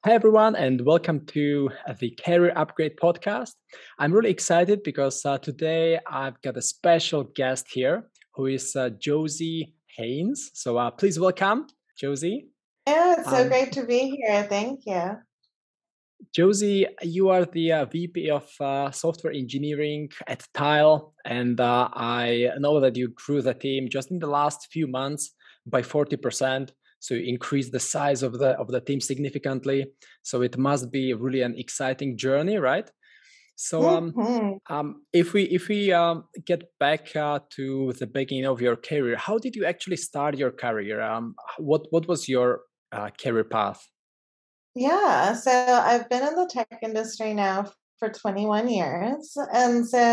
Hi, everyone, and welcome to the Career Upgrade podcast. I'm really excited because today I've got a special guest here who is Jossie Haines. So please welcome Jossie. Yeah, it's so Um, great to be here. Thank you. Jossie, you are the VP of Software Engineering at Tile, and I know that you grew the team just in the last few months by 40%. So you increased the size of the team significantly. So it must be really an exciting journey, right? So Mhm. if we get back to the beginning of your career, how did you actually start your career? What was your career path? Yeah, so I've been in the tech industry now for 21 years. And so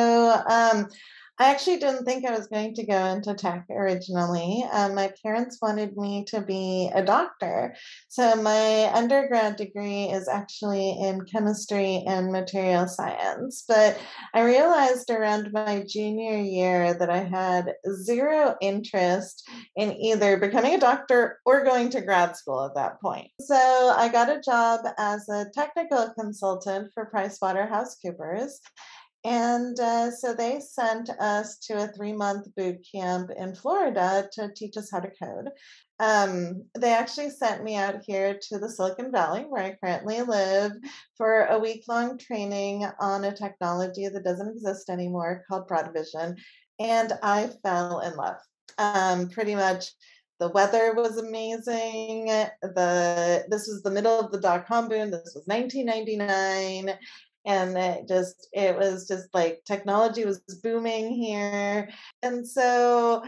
I actually didn't think I was going to go into tech originally. My parents wanted me to be a doctor. So my undergrad degree is actually in chemistry and material science. But I realized around my junior year that I had zero interest in either becoming a doctor or going to grad school at that point. So I got a job as a technical consultant for PricewaterhouseCoopers. And so they sent us to a 3-month boot camp in Florida to teach us how to code. They actually sent me out here to the Silicon Valley, where I currently live, for a week-long training on a technology that doesn't exist anymore called Broad Vision. And I fell in love. Pretty much the weather was amazing. This was the middle of the dot-com boom. This was 1999, and it was just like technology was booming here. And so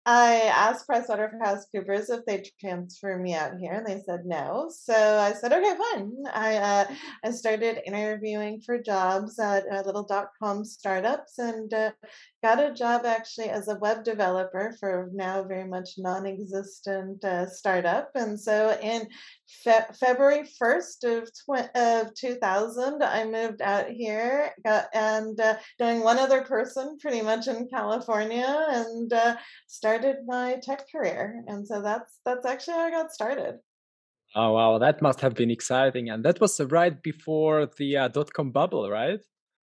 I asked PricewaterhouseCoopers if they'd transfer me out here, and they said no. So I said, okay, fine. I started interviewing for jobs at little .com startups, and got a job actually as a web developer for now very much non-existent startup. And so in February 1st of 2000, I moved out here, and knowing one other person pretty much in California, and started my tech career. And so that's actually how I got started. Oh wow, that must have been exciting, and that was right before the dot-com bubble, right?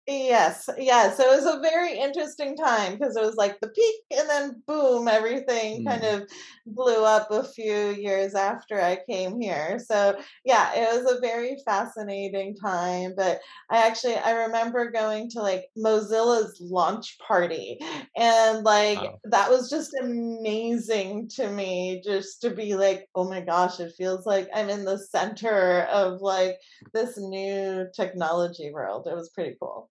Yes, yeah. So it was a very interesting time because it was like the peak and then boom, everything kind Mm. of blew up a few years after I came here. So yeah, it was a very fascinating time. But I remember going to like Mozilla's launch party, and like Wow. that was just amazing to me, just to be like, oh my gosh, it feels like I'm in the center of like this new technology world. It was pretty cool.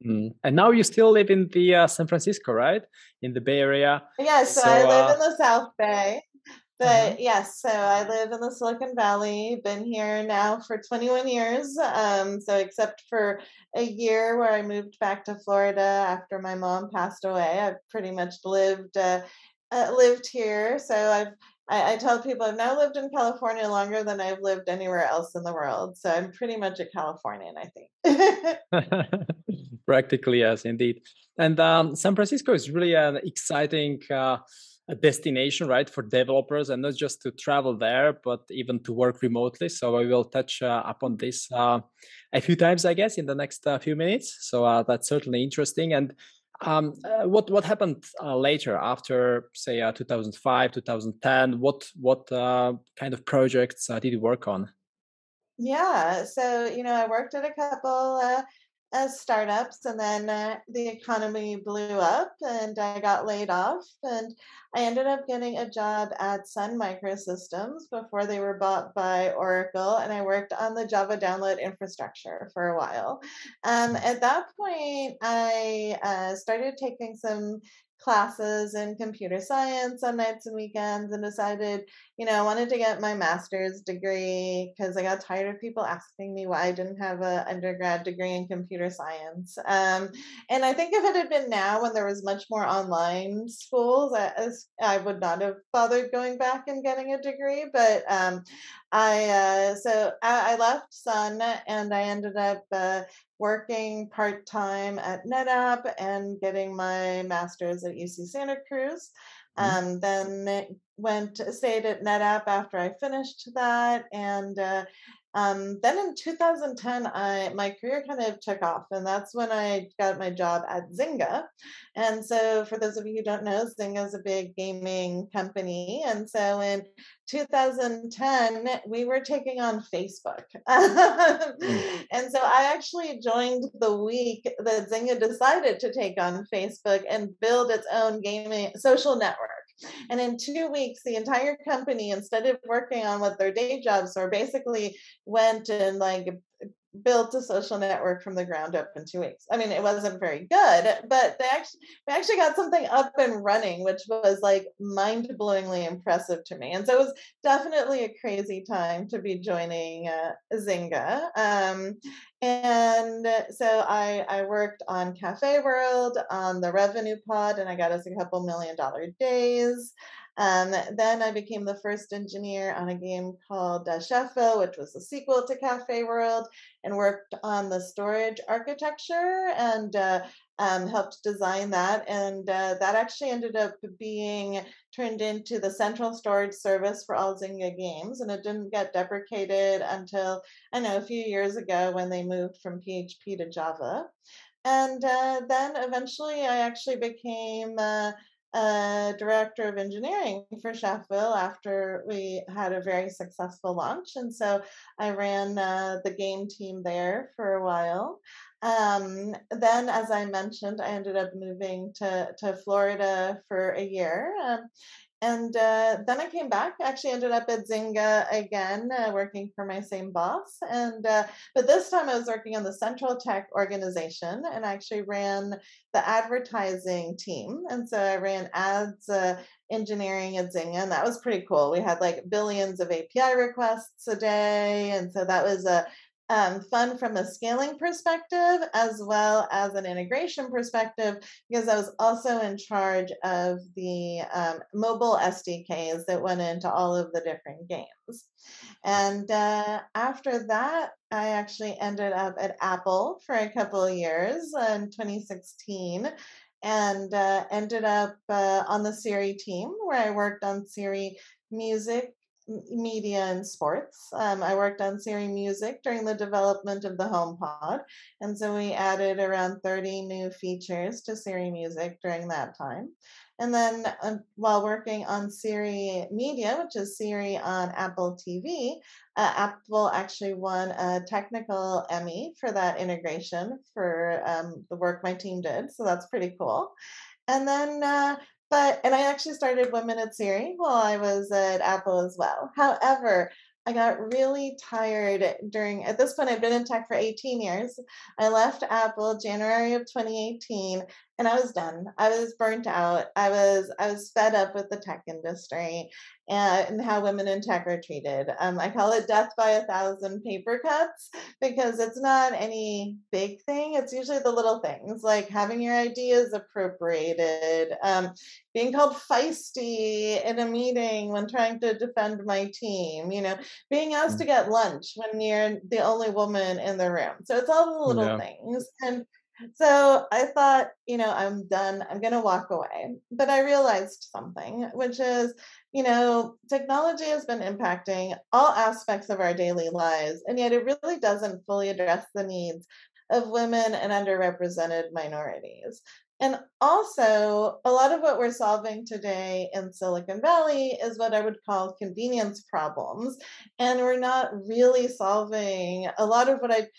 Mm. And now you still live in the San Francisco, right? In the Bay Area. Yeah, so I So, live in the South Bay, mhm. but yes, so I live in the Silicon Valley, been here now for 21 years. So except for a year where I moved back to Florida after my mom passed away, I've pretty much lived here. So I tell people I've now lived in California longer than I've lived anywhere else in the world. So I'm pretty much a Californian, I think. Practically, yes, indeed. And San Francisco is really an exciting a destination, right, for developers, and not just to travel there, but even to work remotely. So I will touch upon this a few times, I guess, in the next few minutes. So that's certainly interesting. And what happened later after, say, 2005, 2010? What kind of projects did you work on? Yeah, so I worked at a couple startups, and then the economy blew up, and I got laid off, and I ended up getting a job at Sun Microsystems before they were bought by Oracle, and I worked on the Java download infrastructure for a while. At that point, I started taking some classes in computer science on nights and weekends, and decided I wanted to get my master's degree because I got tired of people asking me why I didn't have an undergrad degree in computer science. And I think if it had been now when there was much more online schools, I would not have bothered going back and getting a degree. But I left Sun, and I ended up working part time at NetApp and getting my master's at UC Santa Cruz. Then stayed at NetApp after I finished that, and Then in 2010, my career kind of took off, and that's when I got my job at Zynga. And so, for those of you who don't know, Zynga is a big gaming company. And so, in 2010, we were taking on Facebook. And so, I actually joined the week that Zynga decided to take on Facebook and build its own gaming social network. And in 2 weeks, the entire company, instead of working on what their day jobs were, basically went and like built a social network from the ground up in 2 weeks. I mean, it wasn't very good, but we actually got something up and running, which was like mind-blowingly impressive to me. And so it was definitely a crazy time to be joining Zynga. And so I worked on Cafe World, on the revenue pod, and I got us a couple $1 million days. Then I became the first engineer on a game called Sheffield, which was a sequel to Cafe World, and worked on the storage architecture and helped design that. And that actually ended up being turned into the central storage service for all Zynga games. And it didn't get deprecated until, I know, a few years ago when they moved from PHP to Java. And then eventually I actually became director of engineering for Sheffield after we had a very successful launch. And so I ran the game team there for a while. Then, as I mentioned, I ended up moving to Florida for a year. And then I came back, actually ended up at Zynga again, working for my same boss. And but this time I was working on the central tech organization, and I actually ran the advertising team. And so I ran ads engineering at Zynga, and that was pretty cool. We had like billions of API requests a day. And so that was a fun from a scaling perspective as well as an integration perspective, because I was also in charge of the mobile SDKs that went into all of the different games. And after that, I actually ended up at Apple for a couple of years in 2016 and ended up on the Siri team where I worked on Siri music, media, and sports. I worked on Siri Music during the development of the HomePod, and so we added around 30 new features to Siri Music during that time. And then while working on Siri Media, which is Siri on Apple TV, Apple actually won a technical Emmy for that integration for the work my team did. So that's pretty cool. And then and I actually started Women at Siri while I was at Apple as well. However, I got really tired at this point, I've been in tech for 18 years. I left Apple January of 2018 and I was done. I was burnt out. I was fed up with the tech industry and how women in tech are treated. I call it death by 1,000 paper cuts because it's not any big thing. It's usually the little things like having your ideas appropriated, being called feisty in a meeting when trying to defend my team, being asked to get lunch when you're the only woman in the room. So it's all the little things. And so I thought, I'm done. I'm going to walk away. But I realized something, which is, technology has been impacting all aspects of our daily lives, and yet it really doesn't fully address the needs of women and underrepresented minorities. And also, a lot of what we're solving today in Silicon Valley is what I would call convenience problems. And we're not really solving a lot of what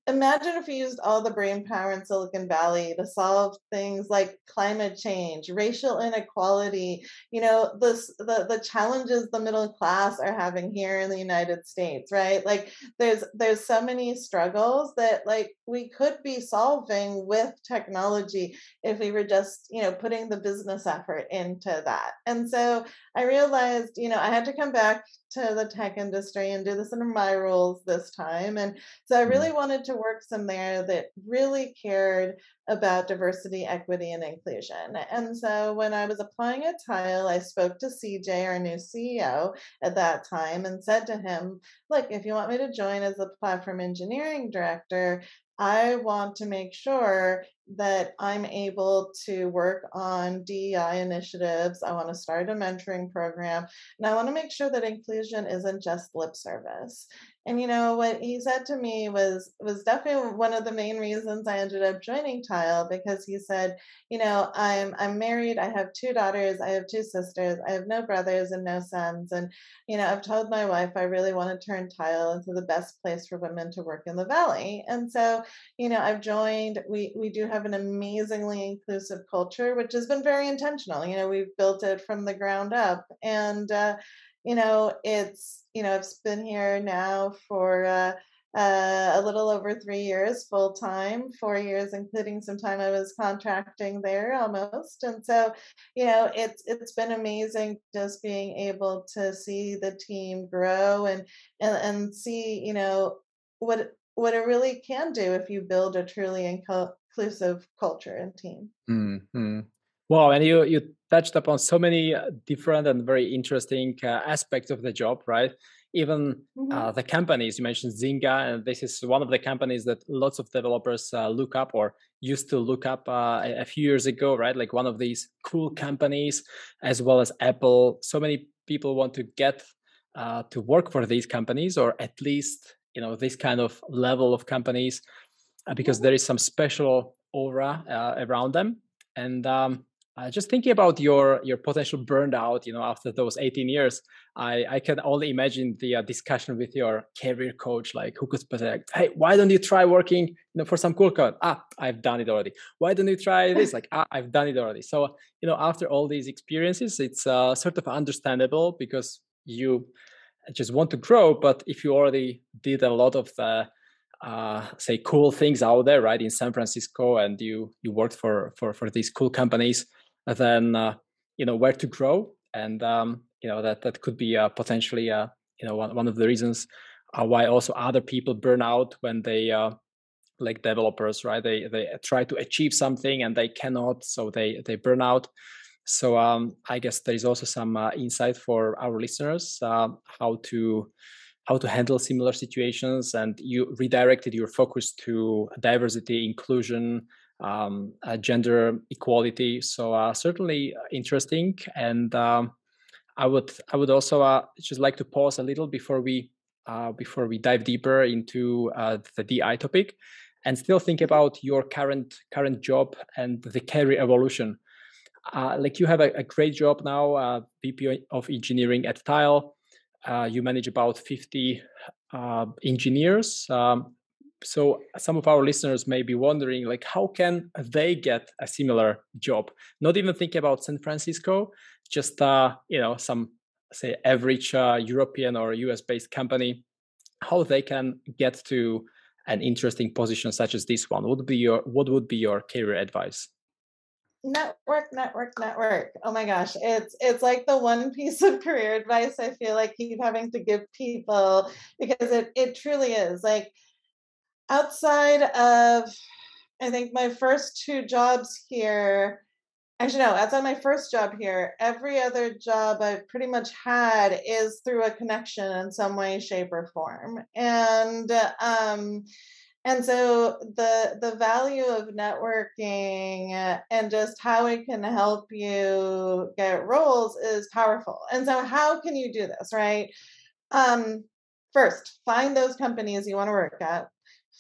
imagine if you used all the brain power in Silicon Valley to solve things like climate change, racial inequality, the challenges the middle class are having here in the United States, right? Like there's so many struggles that we could be solving with technology if we were just, putting the business effort into that. And so I realized, I had to come back to the tech industry and do this under my rules this time. And so I really wanted to work somewhere that really cared about diversity, equity, and inclusion. And so when I was applying at Tile, I spoke to CJ, our new CEO at that time, and said to him, look, if you want me to join as a platform engineering director, I want to make sure that I'm able to work on DEI initiatives. I want to start a mentoring program, and I want to make sure that inclusion isn't just lip service. And what he said to me was definitely one of the main reasons I ended up joining Tile, because he said, I'm married, I have two daughters, I have two sisters, I have no brothers and no sons. And I've told my wife I really want to turn Tile into the best place for women to work in the Valley. And so, I've joined. We do have an amazingly inclusive culture, which has been very intentional. We've built it from the ground up. And it's been here now for a little over 3 years full time, 4 years including some time I was contracting there almost. And so, it's been amazing just being able to see the team grow and see, what it really can do if you build a truly inclusive culture and team. Mm-hmm. Wow, and you touched upon so many different and very interesting aspects of the job, right? Even the companies you mentioned, Zynga, and this is one of the companies that lots of developers look up or used to look up a few years ago, right? Like one of these cool companies, as well as Apple. So many people want to get to work for these companies, or at least this kind of level of companies, because there is some special aura around them. And just thinking about your potential burnout, after those 18 years, I can only imagine the discussion with your career coach, like who could say, hey, why don't you try working for some cool code? I've done it already. Why don't you try this? Like, I've done it already. So, after all these experiences, it's sort of understandable, because you just want to grow. But if you already did a lot of the say cool things out there, right, in San Francisco, and you worked for these cool companies, then where to grow. And that could be potentially one of the reasons why also other people burn out when they like developers, right? They try to achieve something and they cannot, so they burn out. So I guess there is also some insight for our listeners, how to handle similar situations. And you redirected your focus to diversity, inclusion, gender equality. So certainly interesting. And I would also just like to pause a little before we dive deeper into the DI topic, and still think about your current job and the career evolution. Like you have a great job now, VP of engineering at Tile. You manage about 50 engineers. So some of our listeners may be wondering, like, how can they get a similar job? Not even think about San Francisco, just some, say, average European or US based company. How they can get to an interesting position such as this one? What would be your career advice? Network. Oh my gosh, it's like the one piece of career advice I feel like keep having to give people, because it truly is. Like, outside of, I think, my first two jobs here, actually no, outside my first job here, every other job I've pretty much had is through a connection in some way, shape, or form. And so the value of networking and just how it can help you get roles is powerful. And so how can you do this, right? First, find those companies you want to work at.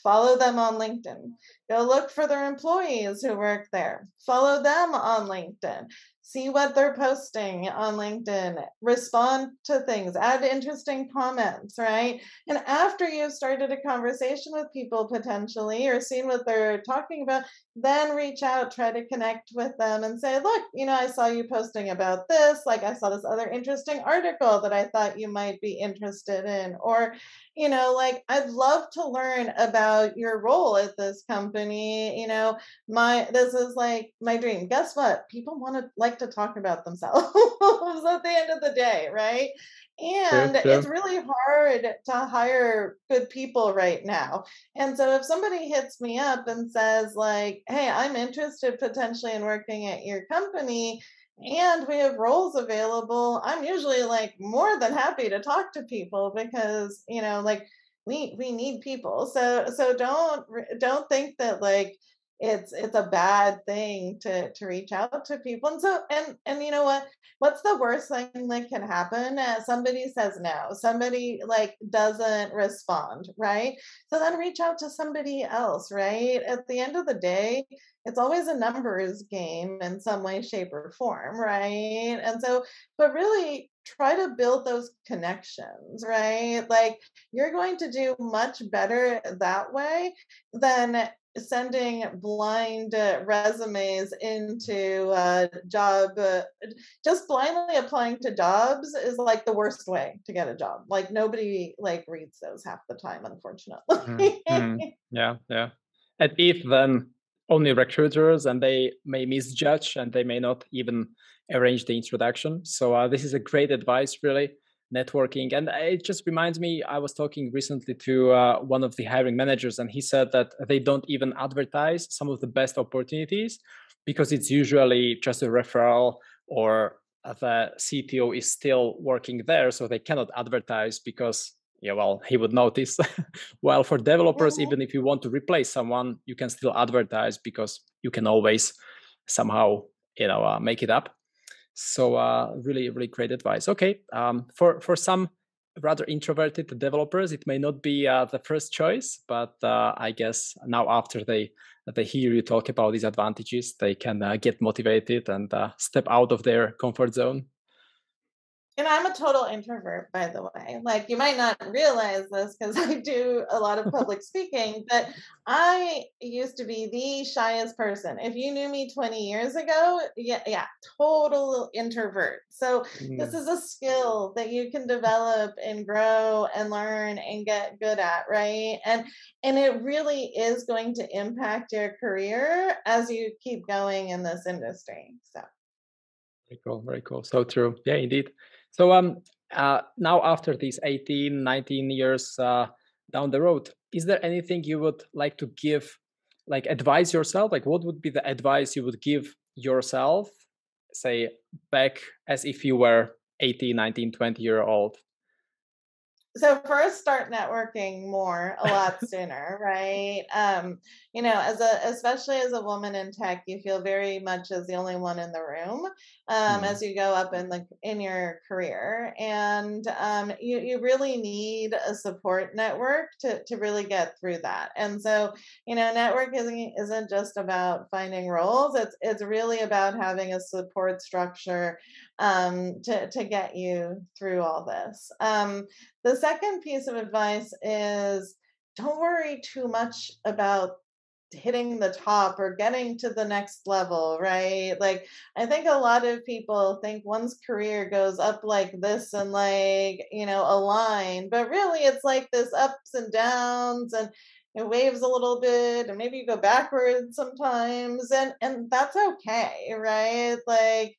Follow them on LinkedIn. Go look for their employees who work there. Follow them on LinkedIn. See what they're posting on LinkedIn. Respond to things. Add interesting comments, right? And after you've started a conversation with people potentially, or seen what they're talking about, then reach out, try to connect with them and say, look, I saw you posting about this. Like, I saw this other interesting article that I thought you might be interested in. Or, like, I'd love to learn about your role at this company. This is like my dream. Guess what? People want to like to talk about themselves at the end of the day, right? And it's really hard to hire good people right now. And so if somebody hits me up and says, like, hey, I'm interested potentially in working at your company and we have roles available, I'm usually like more than happy to talk to people, because like we need people. So don't think that, like, it's a bad thing to reach out to people. And so and you know what? What's the worst thing that can happen? Somebody says no. Somebody like doesn't respond, right? So then reach out to somebody else, right? At the end of the day, it's always a numbers game in some way, shape, or form, right? And so, but really try to build those connections, right? Like you're going to do much better that way than sending blind resumes into job just blindly applying to jobs is like the worst way to get a job. Like nobody like reads those half the time, Mm, unfortunately. mm. Yeah, yeah. And if then only recruiters, and they may misjudge and they may not even arrange the introduction. So this is a great advice, really, networking. And it just reminds me, I was talking recently to one of the hiring managers, and he said that they don't even advertise some of the best opportunities because it's usually just a referral, or the CTO is still working there, so they cannot advertise because, yeah, well, he would notice. While for developers, Mhm. even if you want to replace someone, you can still advertise because you can always somehow, make it up. So really, really great advice. Okay, for some rather introverted developers, it may not be the first choice, but I guess now after they hear you talk about these advantages, they can get motivated and step out of their comfort zone. And I'm a total introvert, by the way. Like, you might not realize this because I do a lot of public speaking, but I used to be the shyest person. If you knew me 20 years ago, yeah, yeah, total introvert. So, this Mm, is a skill that you can develop and grow and learn and get good at, right? And it really is going to impact your career as you keep going in this industry. So, very cool, very cool. So true. Yeah, indeed. So now after these 18, 19 years down the road, is there anything you would like to give, like advise yourself? Like what would be the advice you would give yourself, say back as if you were 18, 19, 20-year old? so first start networking more a lot sooner, right? As a especially as a woman in tech, you feel very much as the only one in the room Mm, as you go up in your career. And you really need a support network to really get through that. And so, network isn't just about finding roles, it's really about having a support structure to get you through all this. The second piece of advice is don't worry too much about hitting the top or getting to the next level, right? Like, I think a lot of people think one's career goes up like this and like, a line, but really it's like this ups and downs and it waves a little bit and maybe you go backwards sometimes and that's okay, right? Like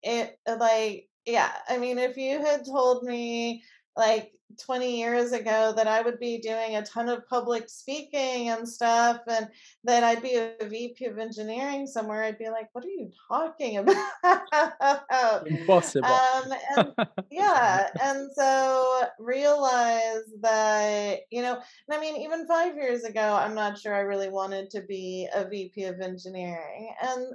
it like yeah, I mean if you had told me like 20 years ago that I would be doing a ton of public speaking and stuff and that I'd be a VP of engineering somewhere, I'd be like, what are you talking about? impossible. And yeah, and so realize that, and I mean, even 5 years ago, I'm not sure I really wanted to be a VP of engineering.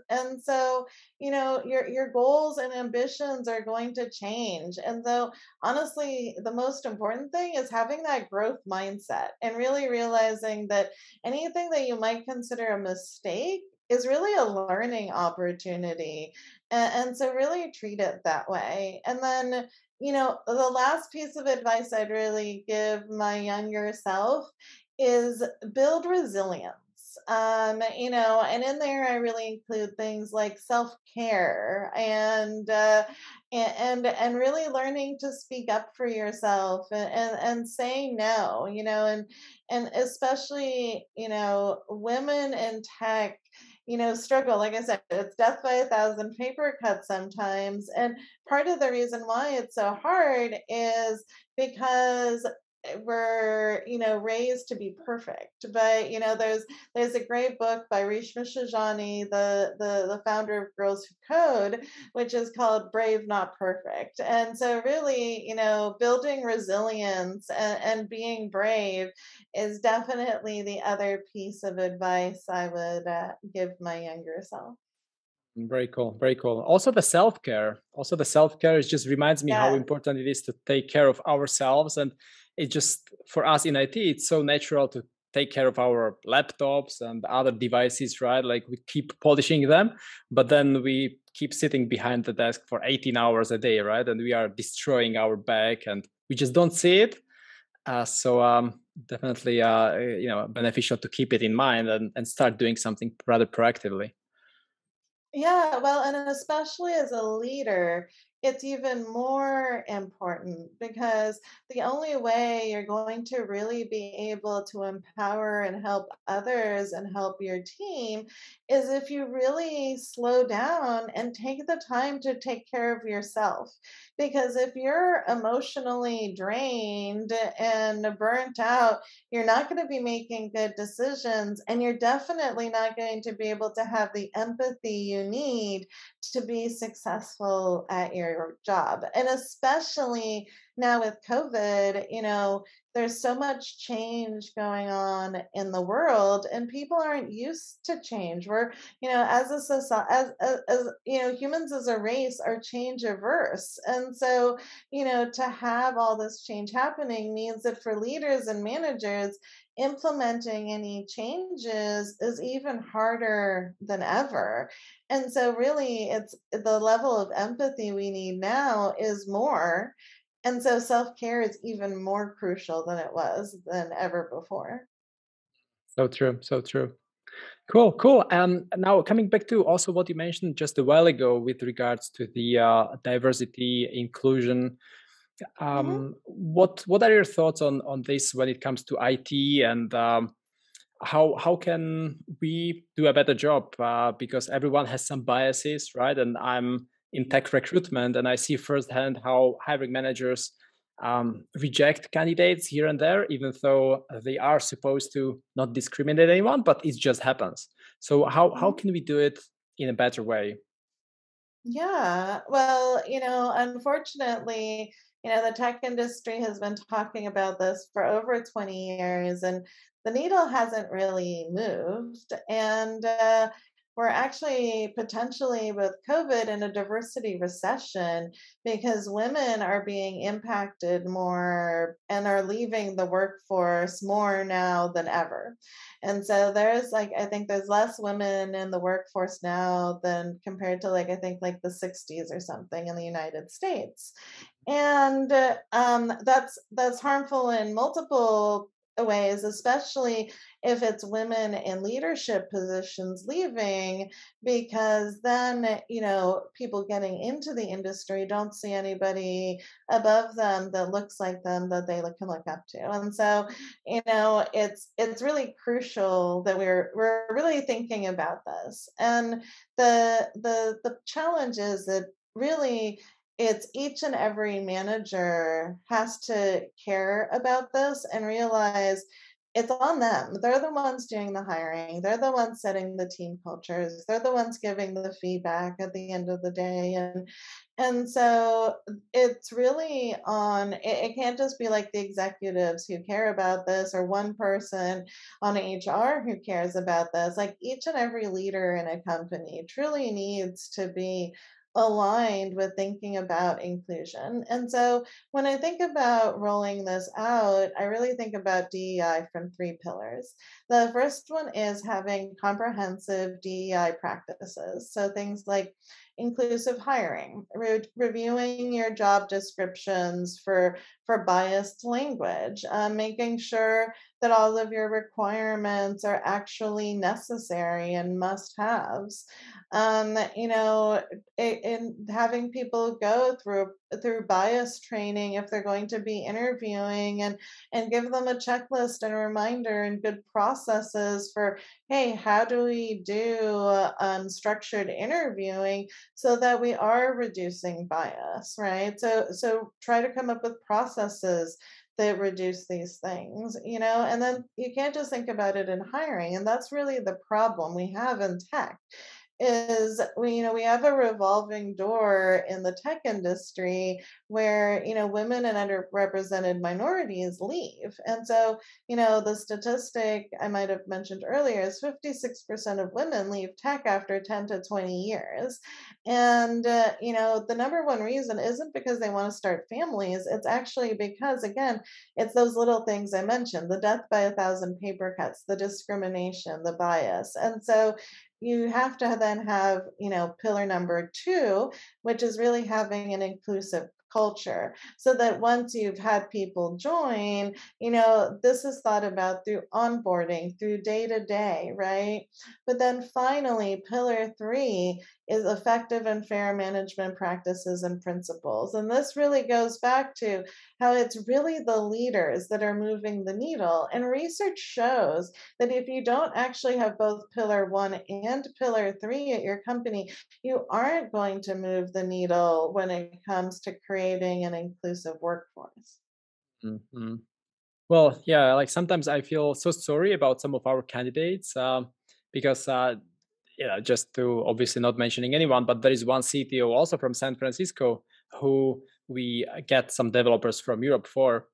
And so, your goals and ambitions are going to change. And so honestly, the most important thing is having that growth mindset and really realizing that anything that you might consider a mistake is really a learning opportunity. And so, really treat it that way. And then, the last piece of advice I'd really give my younger self is build resilience. And in there I really include things like self-care and really learning to speak up for yourself and say no, and especially, women in tech, struggle. Like I said, it's death by a thousand paper cuts sometimes. And part of the reason why it's so hard is because we're raised to be perfect. But there's a great book by Rishma Shajani, the founder of Girls Who Code, which is called Brave Not Perfect. And so really, building resilience and being brave is definitely the other piece of advice I would give my younger self. Very cool. Very cool. Also the self-care. Also the self-care is just reminds me how Yes. important it is to take care of ourselves. And it just for us in IT, it's so natural to take care of our laptops and other devices, right? Like we keep polishing them, but then we keep sitting behind the desk for 18 hours a day, right? And we are destroying our back and we just don't see it. So definitely beneficial to keep it in mind and start doing something rather proactively. Yeah, well, and especially as a leader, it's even more important because the only way you're going to really be able to empower and help others and help your team is if you really slow down and take the time to take care of yourself. Because if you're emotionally drained and burnt out, you're not going to be making good decisions, and you're definitely not going to be able to have the empathy you need to be successful at your job. And especially now with COVID, there's so much change going on in the world, and people aren't used to change. We're, as a society, humans as a race are change averse. And so, to have all this change happening means that for leaders and managers, implementing any changes is even harder than ever. And so really it's the level of empathy we need now is more. And so self-care is even more crucial than it was than ever before. So true. So true. Cool, cool. Now coming back to also what you mentioned just a while ago with regards to the diversity, inclusion. Mhm. What are your thoughts on this when it comes to IT and how can we do a better job? Because everyone has some biases, right? And I'm in tech recruitment, and I see firsthand how hiring managers reject candidates here and there, even though they are supposed to not discriminate anyone, but it just happens. So how Mhm. can we do it in a better way? Yeah. Well, unfortunately, the tech industry has been talking about this for over 20 years, and the needle hasn't really moved. And we're actually potentially with COVID in a diversity recession because women are being impacted more and are leaving the workforce more now than ever. And so there's like, I think there's less women in the workforce now than compared to like, I think like the 60s or something in the United States. And that's harmful in multiple ways, especially if it's women in leadership positions leaving, because then people getting into the industry don't see anybody above them that looks like them that they can look up to. And so it's really crucial that we're really thinking about this. And the challenge is that really it's each and every manager has to care about this and realize it's on them. They're the ones doing the hiring. They're the ones setting the team cultures. They're the ones giving the feedback at the end of the day. And so it's really on, it can't just be like the executives who care about this or one person on HR who cares about this. Like each and every leader in a company truly needs to be aligned with thinking about inclusion. And so when I think about rolling this out, I really think about DEI from three pillars. The first one is having comprehensive DEI practices. So things like inclusive hiring, reviewing your job descriptions for biased language, making sure that all of your requirements are actually necessary and must haves. In having people go through bias training if they're going to be interviewing, and give them a checklist and a reminder and good processes for, hey, how do we do structured interviewing so that we are reducing bias, right? So try to come up with processes that reduce these things, and then you can't just think about it in hiring. And that's really the problem we have in tech is we have a revolving door in the tech industry where women and underrepresented minorities leave. And so the statistic I might have mentioned earlier is 56% of women leave tech after 10 to 20 years. And the number one reason isn't because they want to start families. It's actually because, again, it's those little things I mentioned: the death by a thousand paper cuts, the discrimination, the bias. And so you have to then have, pillar number two, which is really having an inclusive culture, so that once you've had people join, this is thought about through onboarding, through day to day, right? But then finally, pillar three is effective and fair management practices and principles. And this really goes back to how it's really the leaders that are moving the needle. And research shows that if you don't actually have both pillar one and pillar three at your company, you aren't going to move the needle when it comes to creating an inclusive workforce. Mm-hmm. Well, yeah, like sometimes I feel so sorry about some of our candidates because, just to obviously not mentioning anyone, but there is one CTO also from San Francisco who we get some developers from Europe for,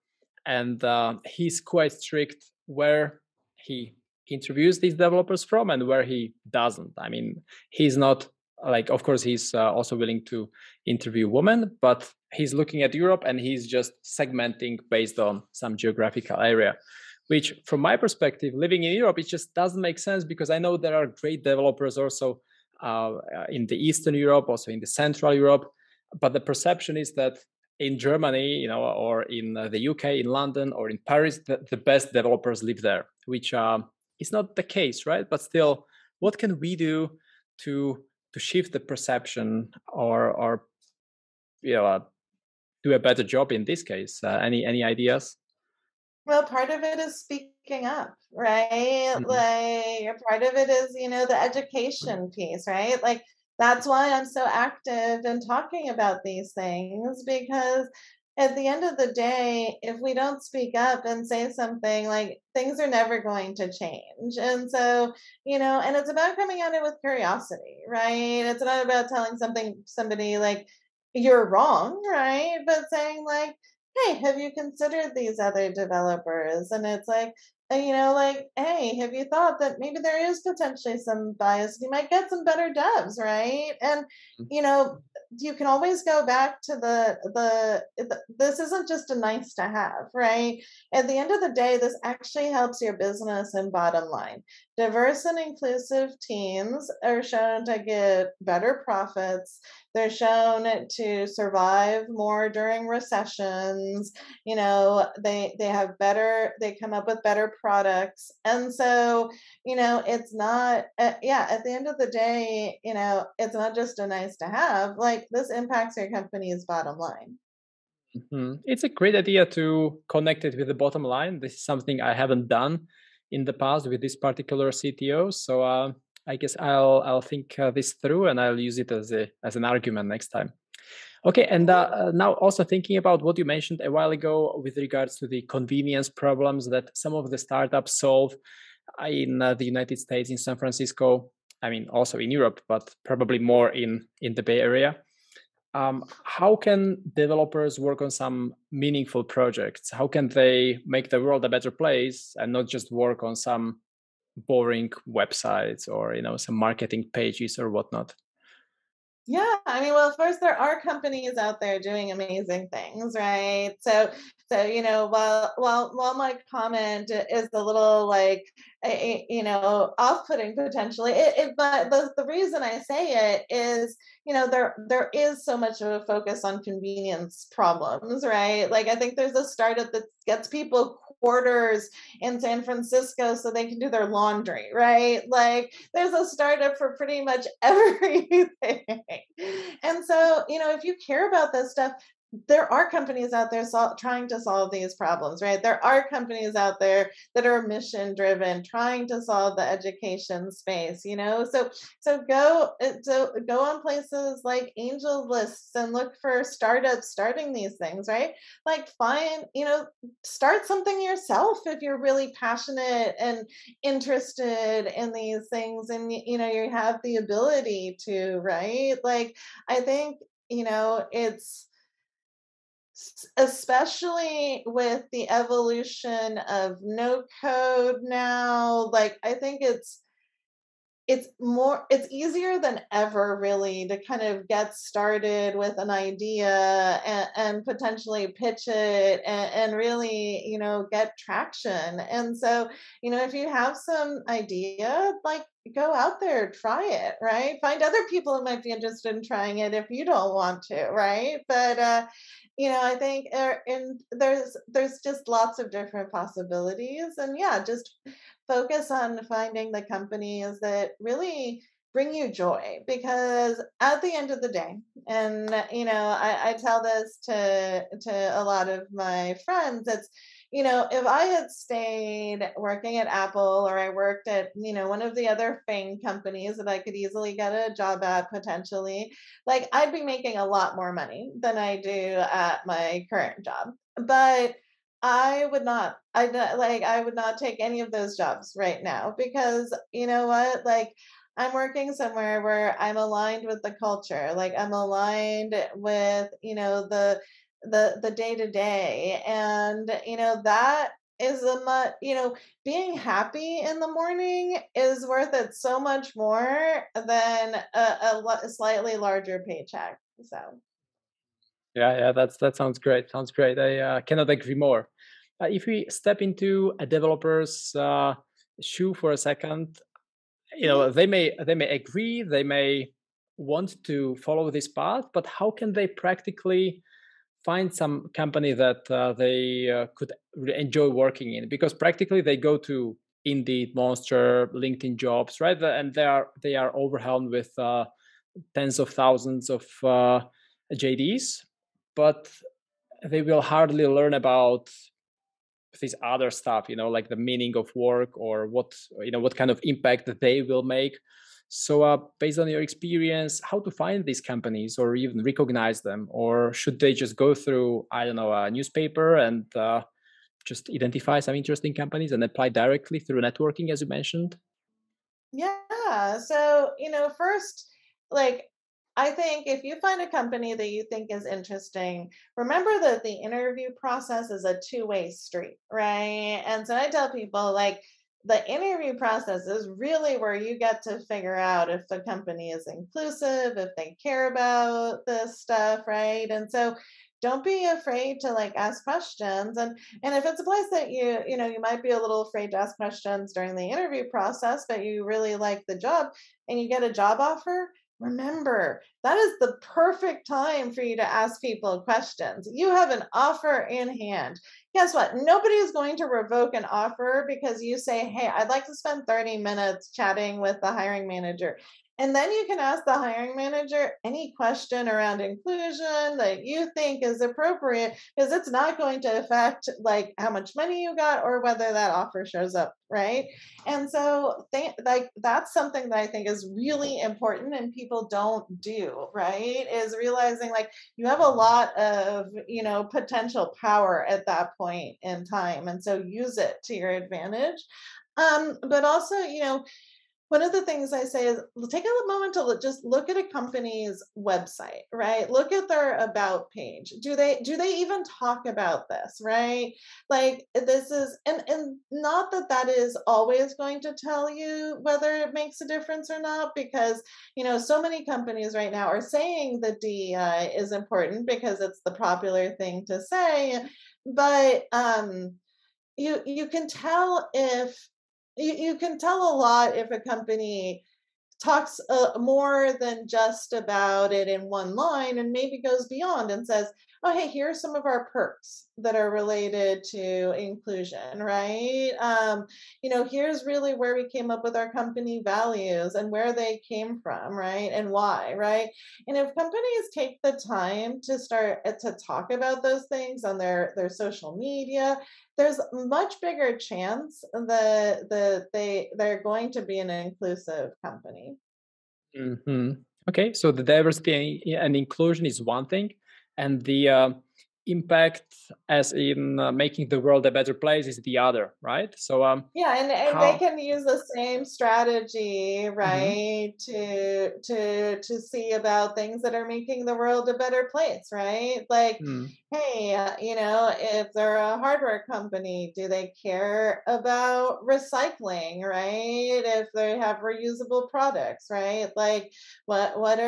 and he's quite strict where he interviews these developers from and where he doesn't. I mean, he's not like, of course, he's also willing to interview women, but he's looking at Europe and he's just segmenting based on some geographical area, which from my perspective, living in Europe, it just doesn't make sense, because I know there are great developers also in the Eastern Europe, also in the Central Europe. But the perception is that in Germany, or in the UK, in London or in Paris, the best developers live there, which is not the case, right? But still, what can we do to shift the perception or do a better job in this case? Any ideas? Well, part of it is speaking up, right? Mm-hmm. Like, part of it is, the education piece, right? Like, that's why I'm so active in talking about these things, because at the end of the day, if we don't speak up and say something, like, things are never going to change. And so, and it's about coming at it with curiosity, right? It's not about telling somebody like, you're wrong, right? But saying like, hey, have you considered these other developers? And it's like, like, hey, have you thought that maybe there is potentially some bias? You might get some better devs, right? And, you can always go back to this isn't just a nice to have, right? At the end of the day, this actually helps your business and bottom line. Diverse and inclusive teams are shown to get better profits. They're shown to survive more during recessions. They come up with better products. And so, it's not, at the end of the day, it's not just a nice to have. Like, this impacts your company's bottom line. Mm-hmm. It's a great idea to connect it with the bottom line. This is something I haven't done in the past with this particular CTO. So I guess I'll think this through, and I'll use it as an argument next time. Okay, and now also thinking about what you mentioned a while ago with regards to the convenience problems that some of the startups solve in the United States, in San Francisco. I mean, also in Europe, but probably more in the Bay Area. How can developers work on some meaningful projects? How can they make the world a better place and not just work on some boring websites or some marketing pages or whatnot? Yeah, I mean, well, first, there are companies out there doing amazing things, right? So while my comment is a little like off-putting potentially, but the reason I say it is there is so much of a focus on convenience problems, right? Like, I think there's a startup that gets people quarters in San Francisco so they can do their laundry, right? Like, there's a startup for pretty much everything. And so, if you care about this stuff, there are companies out there trying to solve these problems, right? There are companies out there that are mission driven, trying to solve the education space, so go on places like Angel Lists and look for startups starting these things, right? Like find, start something yourself if you're really passionate and interested in these things, and you have the ability to, right? Like I think, it's especially with the evolution of no code now, like I think it's easier than ever really to kind of get started with an idea and potentially pitch it and really, get traction. And so, if you have some idea, like go out there, try it, right? Find other people who might be interested in trying it if you don't want to, right? But I think there's just lots of different possibilities, and yeah, just focus on finding the companies that really bring you joy, because at the end of the day, and I tell this to a lot of my friends, it's, if I had stayed working at Apple, or I worked at, one of the other FANG companies that I could easily get a job at potentially, like I'd be making a lot more money than I do at my current job. But I would not take any of those jobs right now, because you know what? Like I'm working somewhere where I'm aligned with the culture. Like I'm aligned with, the day to day. And, that is being happy in the morning is worth it so much more than a slightly larger paycheck. So. Yeah, that sounds great. Sounds great. I cannot agree more. If we step into a developer's shoe for a second, Mhm. they may agree, they may want to follow this path, but how can they practically find some company that they could enjoy working in? Because practically they go to Indeed, Monster, LinkedIn Jobs, right? And they are overwhelmed with tens of thousands of JDs, but they will hardly learn about this other stuff, like the meaning of work, or what kind of impact that they will make. So based on your experience, how to find these companies or even recognize them? Or should they just go through, I don't know, a newspaper and just identify some interesting companies and apply directly through networking, as you mentioned? Yeah. So, first, like, I think if you find a company that you think is interesting, remember that the interview process is a two-way street, right? And so I tell people, like, the interview process is really where you get to figure out if the company is inclusive, if they care about this stuff, right? And so don't be afraid to like ask questions, and if it's a place that you might be a little afraid to ask questions during the interview process, but you really like the job and you get a job offer, remember that is the perfect time for you to ask people questions. You have an offer in hand. Guess what? Nobody is going to revoke an offer because you say, hey, I'd like to spend 30 minutes chatting with the hiring manager. And then you can ask the hiring manager any question around inclusion that you think is appropriate, because it's not going to affect like how much money you got or whether that offer shows up, right? And so like that's something that I think is really important and people don't do, right? Is realizing like you have a lot of, potential power at that point in time. And so use it to your advantage. But also, one of the things I say is take a moment to just look at a company's website, right? Look at their about page. Do they even talk about this, right? Like this is, and not that that is always going to tell you whether it makes a difference or not, because so many companies right now are saying that DEI is important because it's the popular thing to say, but you can tell if you can tell a lot if a company talks more than just about it in one line and maybe goes beyond and says, oh hey, here's some of our perks, that are related to inclusion, right? Here's really where we came up with our company values and where they came from, right? And why, right? And if companies take the time to start to talk about those things on their social media, there's a much bigger chance they're going to be an inclusive company. Hmm. Okay, so the diversity and inclusion is one thing, and the impact, as in making the world a better place, is the other, right? So, Yeah, and they how? can use the same strategy, Mhm. right, to see about things that are making the world a better place, right? Like, Mm. hey, if they're a hardware company, do they care about recycling, right? If they have reusable products, right? Like, what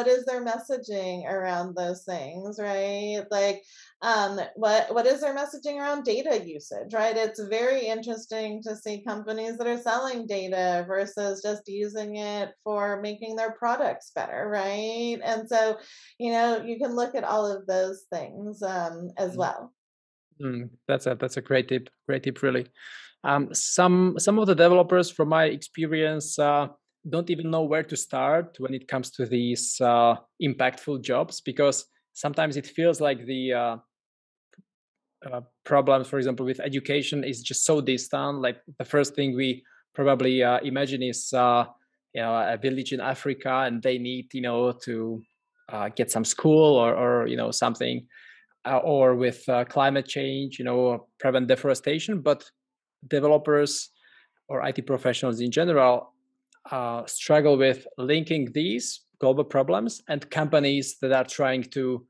is their messaging around those things, right? Like, what is their messaging around data usage, right? It's very interesting to see companies that are selling data versus just using it for making their products better, right? And so, you can look at all of those things as Mm. well. That's a great tip, really. Some of the developers, from my experience, don't even know where to start when it comes to these impactful jobs, because sometimes it feels like the problems, for example, with education is just so distant. Like the first thing we probably imagine is a village in Africa, and they need to get some school, or something, or with climate change, prevent deforestation. But developers or IT professionals in general struggle with linking these global problems and companies that are trying to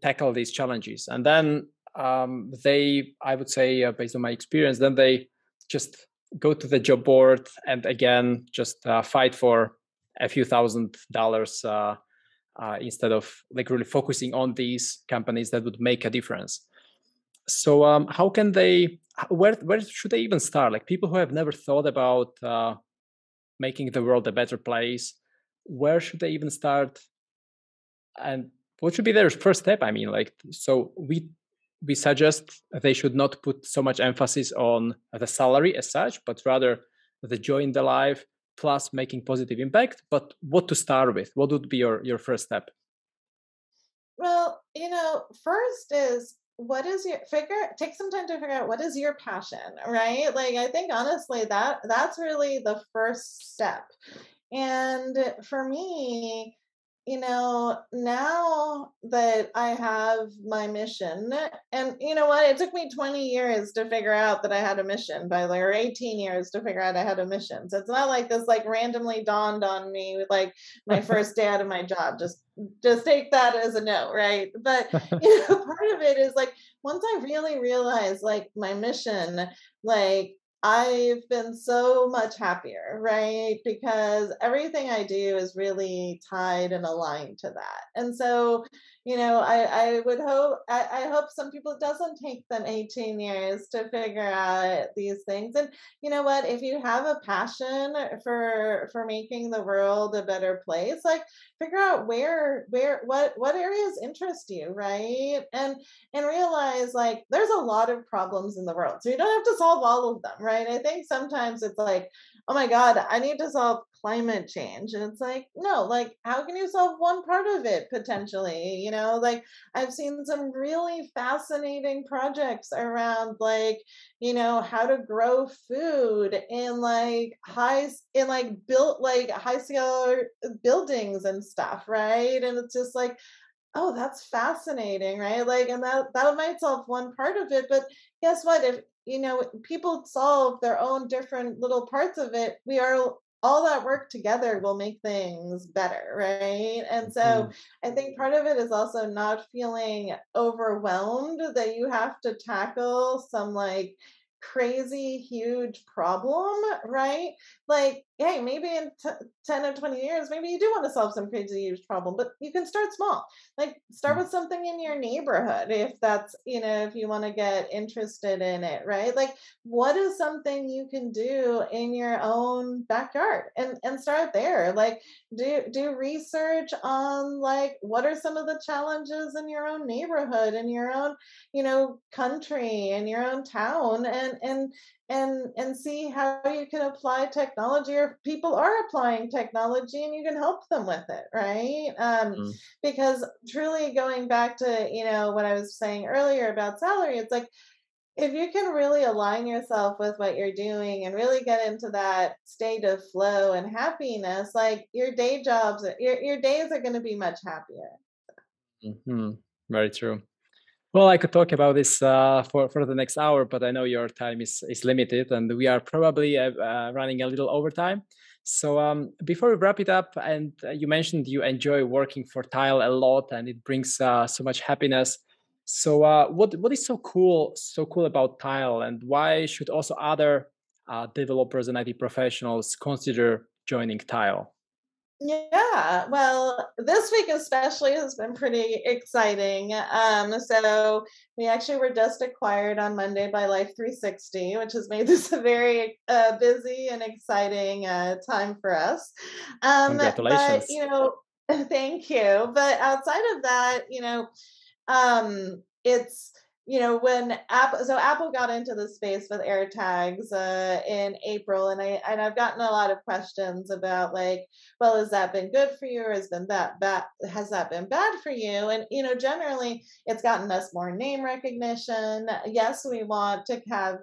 tackle these challenges. And then I would say, based on my experience, then they just go to the job board and again just fight for a few $1,000s, instead of like really focusing on these companies that would make a difference. So how can they? Where should they even start? Like people who have never thought about making the world a better place, where should they even start? And what should be their first step? I mean, like, so we suggest they should not put so much emphasis on the salary as such, but rather the joy in the life plus making positive impact. But what to start with? What would be your first step? Well, first is what is your figure take some time to figure out what is your passion, right? Like I think honestly that's really the first step. And for me, now that I have my mission, and you know what, it took me 20 years to figure out that I had a mission, by the way, or 18 years to figure out I had a mission. So it's not like this like randomly dawned on me with like my first day out of my job. Just take that as a no, right? But part of it is like once I really realized like my mission, like I've been so much happier, right? Because everything I do is really tied and aligned to that. And so, I would hope, I hope some people, it doesn't take them 18 years to figure out these things. And you know what? If you have a passion for making the world a better place, like figure out what areas interest you, right? And realize like there's a lot of problems in the world. So you don't have to solve all of them, right? I think sometimes it's like, oh my God, I need to solve climate change. And it's like, no, like how can you solve one part of it potentially? Like I've seen some really fascinating projects around like, how to grow food in built like high scale buildings and stuff, right? And it's just like, oh, that's fascinating, right? Like, and that might solve one part of it, but guess what? If people solve their own different little parts of it, we are all that work together will make things better, right? And so Mhm. I think part of it is also not feeling overwhelmed that you have to tackle some like crazy huge problem, right? Like, hey, maybe in 10 or 20 years, maybe you do want to solve some crazy huge problem, but you can start small. Like, start Mm. with something in your neighborhood if that's, if you want to get interested in it, right? Like, what is something you can do in your own backyard, and start there. Like, do research on, like, what are some of the challenges in your own neighborhood, in your own, country, in your own town, and see how you can apply technology, or if people are applying technology and you can help them with it, right? Mm. Because truly, going back to, what I was saying earlier about salary, it's like, if you can really align yourself with what you're doing and really get into that state of flow and happiness, like, your day jobs, your days are going to be much happier. Hmm. Very true. Well, I could talk about this for the next hour, but I know your time is limited, and we are probably running a little overtime. So before we wrap it up, and you mentioned you enjoy working for Tile a lot, and it brings so much happiness. So what is so cool about Tile, and why should also other developers and IT professionals consider joining Tile? Yeah, well, this week especially has been pretty exciting. So we actually were just acquired on Monday by Life 360, which has made this a very busy and exciting time for us. But Congratulations. thank you. But outside of that, it's, when Apple got into the space with AirTags in April, and I've gotten a lot of questions about, like, well, has that been good for you, or has that been bad for you? And generally, it's gotten us more name recognition. Yes, we want to have,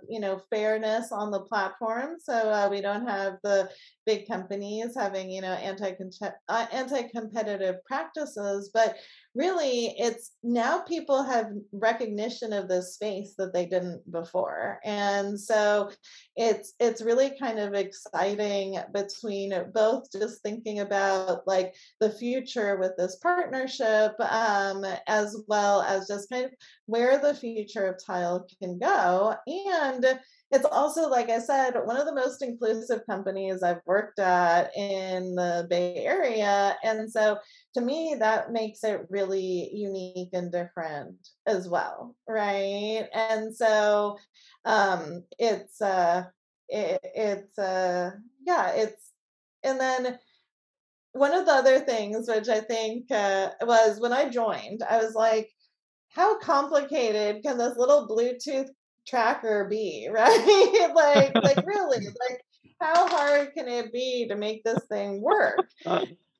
fairness on the platform, so we don't have the big companies having, anti-competitive practices, but really, it's now people have recognition of this space that they didn't before. And so it's really kind of exciting, between both just thinking about, like, the future with this partnership, as well as just kind of where the future of Tile can go. And it's also, like I said, one of the most inclusive companies I've worked at in the Bay Area. And so, to me, that makes it really unique and different as well, right? And so, it's it's yeah, it's and then one of the other things, which I think was, when I joined, I was like, how complicated can this little Bluetooth tracker be, right? like really, like, how hard can it be to make this thing work?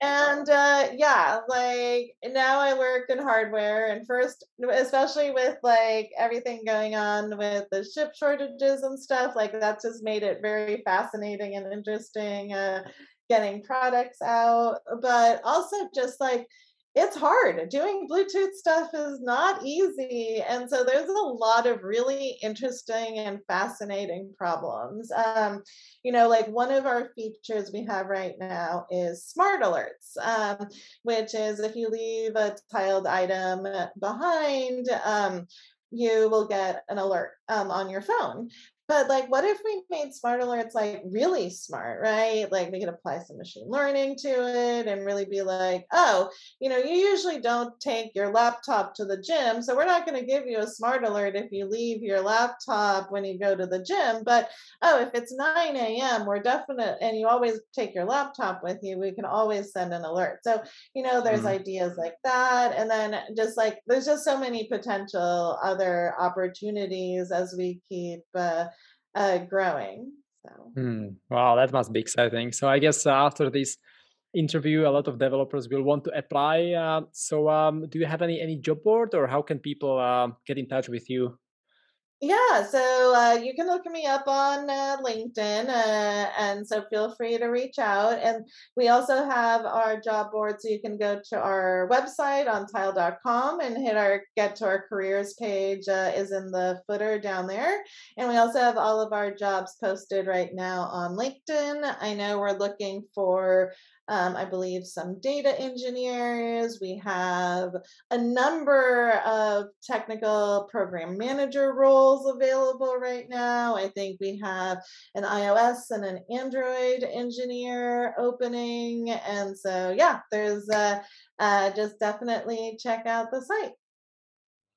And yeah, like, now I work in hardware, and first, especially with, like, everything going on with the chip shortages and stuff, like, that just made it very fascinating and interesting, getting products out. But also, just like, it's hard. Doing Bluetooth stuff is not easy. And so there's a lot of really interesting and fascinating problems. Like, one of our features we have right now is smart alerts, which is, if you leave a tiled item behind, you will get an alert on your phone. But, like, what if we made smart alerts, like, really smart, right? Like, we could apply some machine learning to it and really be like, oh, you usually don't take your laptop to the gym, so we're not going to give you a smart alert if you leave your laptop when you go to the gym. But, oh, if it's 9 a.m., we're definite, and you always take your laptop with you, we can always send an alert. So, there's Mm. ideas like that. And then, just like, there's just so many potential other opportunities as we keep growing. So. Wow, that must be exciting. So I guess after this interview, a lot of developers will want to apply. So do you have any job board, or how can people get in touch with you? Yeah, so you can look me up on LinkedIn, and so feel free to reach out. And we also have our job board, so you can go to our website on tile.com and hit our get to our careers page, is in the footer down there. And we also have all of our jobs posted right now on LinkedIn. I know we're looking for I believe some data engineers. We have a number of technical program manager roles available right now. I think we have an iOS and an Android engineer opening. And so, yeah, there's just definitely check out the site.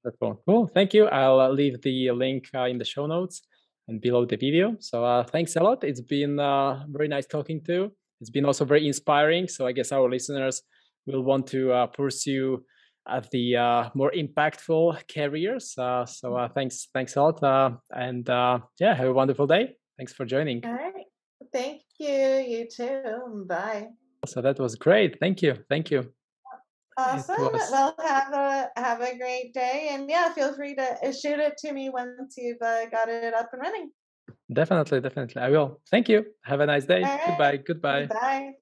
Wonderful. Cool. Thank you. I'll leave the link in the show notes and below the video. So thanks a lot. It's been very nice talking to you. It's been also very inspiring. So I guess our listeners will want to pursue the more impactful careers. So thanks a lot. Yeah, have a wonderful day. Thanks for joining. All right. Thank you. You too. Bye. So that was great. Thank you. Thank you. It Awesome. was Well, have a great day, and yeah, feel free to shoot it to me once you've got it up and running. definitely. I will. Thank you. Have a nice day. All right. Goodbye. Goodbye. Bye.